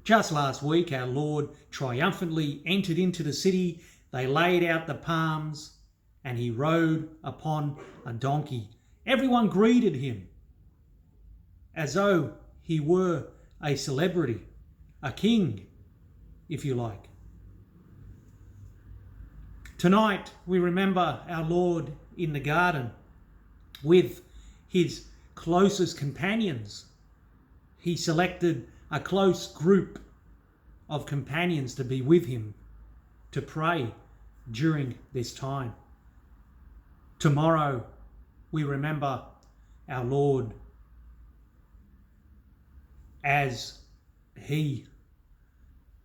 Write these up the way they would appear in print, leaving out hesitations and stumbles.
Just last week, our Lord triumphantly entered into the city. They laid out the palms and he rode upon a donkey. Everyone greeted him as though he were a celebrity, a king, if you like. Tonight, we remember our Lord in the garden with his closest companions. He selected a close group of companions to be with him to pray during this time. Tomorrow, we remember our Lord as he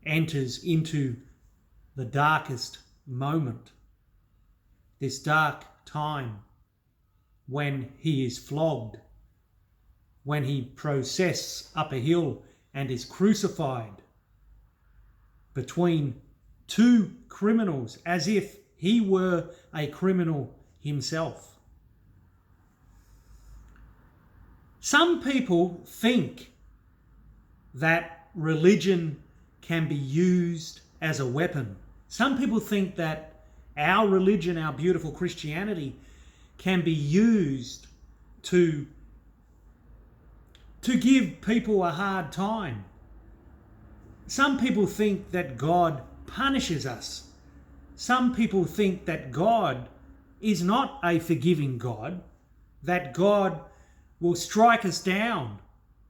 enters into the darkest moment, this dark time when he is flogged, when he proceeds up a hill and is crucified between two criminals as if he were a criminal himself. Some people think that religion can be used as a weapon. Some people think that our religion, our beautiful Christianity, can be used to give people a hard time. Some people think that God punishes us. Some people think that God is not a forgiving God, that God will strike us down,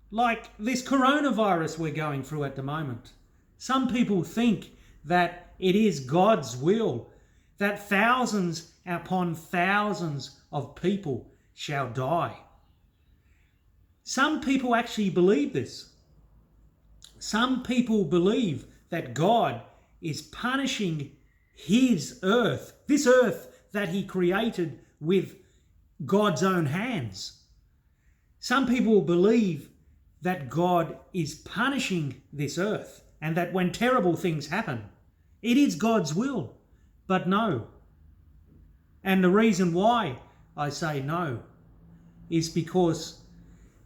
like this coronavirus we're going through at the moment. Some people think that it is God's will that thousands upon thousands of people shall die. Some people actually believe this. Some people believe that God is punishing his earth, this earth that he created with God's own hands. Some people believe that God is punishing this earth and that when terrible things happen, it is God's will. But no. And the reason why I say no is because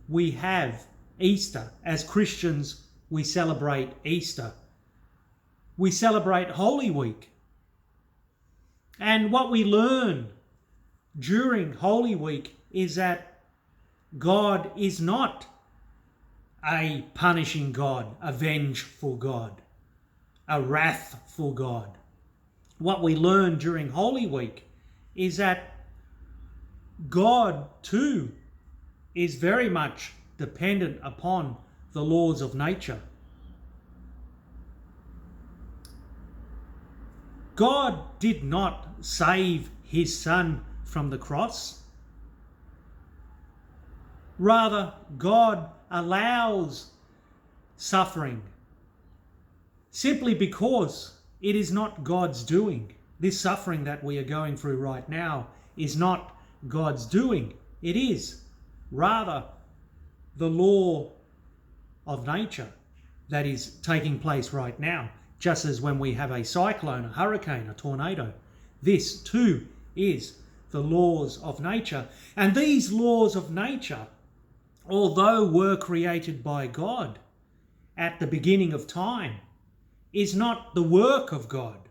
we have Easter. As Christians, we celebrate Easter. We celebrate Holy Week. And what we learn during Holy Week is that God is not a punishing God, a vengeful God, a wrathful God. What we learn during Holy Week is that God too is very much dependent upon the laws of nature. God did not save his Son from the cross. Rather, God allows suffering simply because it is not God's doing. This suffering that we are going through right now is not God's doing. It is rather the law of nature that is taking place right now. Just as when we have a cyclone, a hurricane, a tornado, this too is the laws of nature. And these laws of nature, although were created by God at the beginning of time, is not the work of God.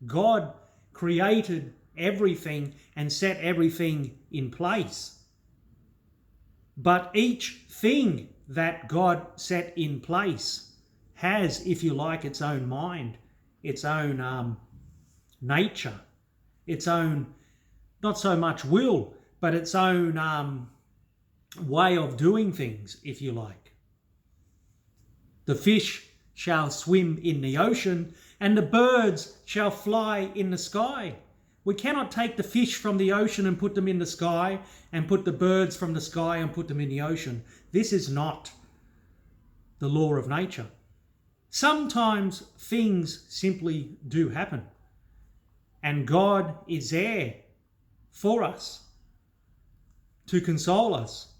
God created everything and set everything in place. But each thing that God set in place has, if you like, its own mind, its own nature, its own, not so much will, but its own way of doing things, if you like. The fish shall swim in the ocean, and the birds shall fly in the sky. We cannot take the fish from the ocean and put them in the sky, and put the birds from the sky and put them in the ocean. This is not the law of nature. Sometimes things simply do happen, and God is there for us to console us.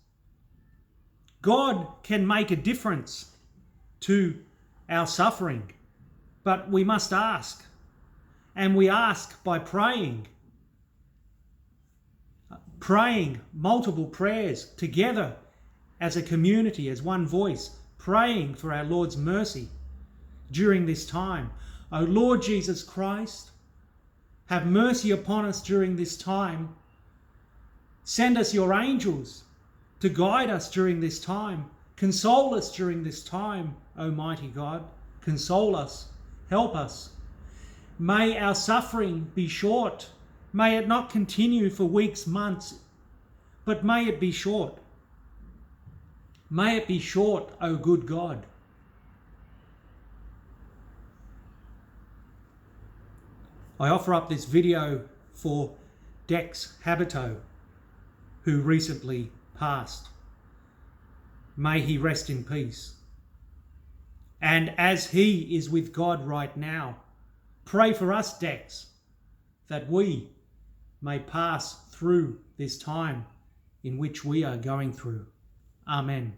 God can make a difference to our suffering, but we must ask. And we ask by praying multiple prayers together as a community, as one voice, praying for our Lord's mercy during this time. O Lord Jesus Christ, have mercy upon us during this time. Send us your angels to guide us during this time. Console us during this time, Almighty God. Console us. Help us. May our suffering be short. May it not continue for weeks, months, but may it be short. May it be short, O good God. I offer up this video for Dex Habito, who recently passed. May he rest in peace. And as he is with God right now, pray for us, Dex, that we may pass through this time in which we are going through. Amen.